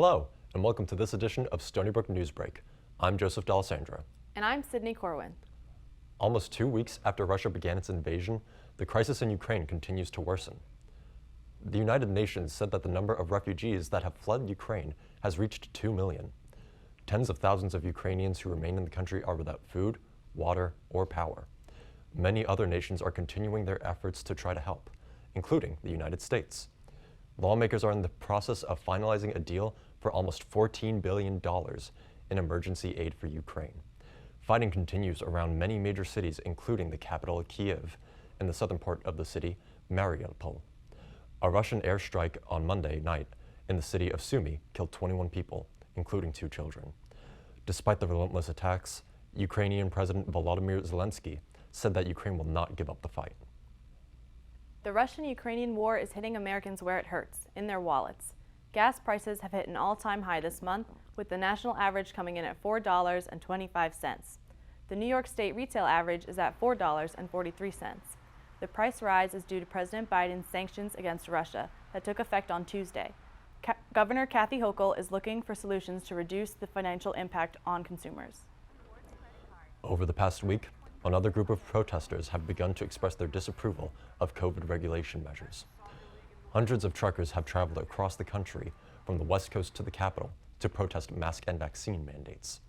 Hello, and welcome to this edition of Stony Brook Newsbreak. I'm Joseph D'Alessandro. And I'm Sydney Corwin. Almost 2 weeks after Russia began its invasion, the crisis in Ukraine continues to worsen. The United Nations said that the number of refugees that have fled Ukraine has reached 2 million. Tens of thousands of Ukrainians who remain in the country are without food, water, or power. Many other nations are continuing their efforts to try to help, including the United States. Lawmakers are in the process of finalizing a deal for almost $14 billion in emergency aid for Ukraine. Fighting continues around many major cities, including the capital Kiev and the southern part of the city, Mariupol. A Russian airstrike on Monday night in the city of Sumy killed 21 people, including 2 children. Despite the relentless attacks, Ukrainian President Volodymyr Zelensky said that Ukraine will not give up the fight. The Russian-Ukrainian war is hitting Americans where it hurts, in their wallets. Gas prices have hit an all-time high this month, with the national average coming in at $4.25. The New York State retail average is at $4.43. The price rise is due to President Biden's sanctions against Russia that took effect on Tuesday. Governor Kathy Hochul is looking for solutions to reduce the financial impact on consumers. Over the past week, another group of protesters have begun to express their disapproval of COVID regulation measures. Hundreds of truckers have traveled across the country from the West Coast to the Capitol to protest mask and vaccine mandates.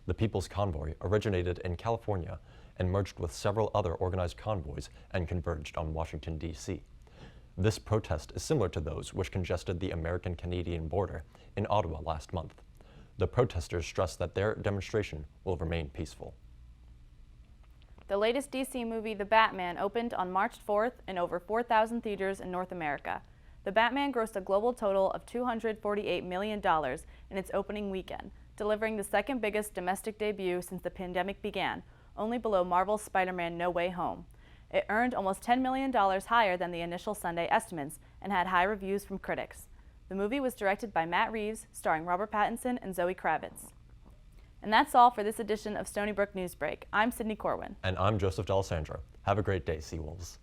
The People's Convoy originated in California and merged with several other organized convoys and converged on Washington, D.C. This protest is similar to those which congested the American-Canadian border in Ottawa last month. The protesters stress that their demonstration will remain peaceful. The latest DC movie, The Batman, opened on March 4th in over 4,000 theaters in North America. The Batman grossed a global total of $248 million in its opening weekend, delivering the second biggest domestic debut since the pandemic began, only below Marvel's Spider-Man No Way Home. It earned almost $10 million higher than the initial Sunday estimates and had high reviews from critics. The movie was directed by Matt Reeves, starring Robert Pattinson and Zoe Kravitz. And that's all for this edition of Stony Brook Newsbreak. I'm Sydney Corwin. And I'm Joseph D'Alessandro. Have a great day, Seawolves.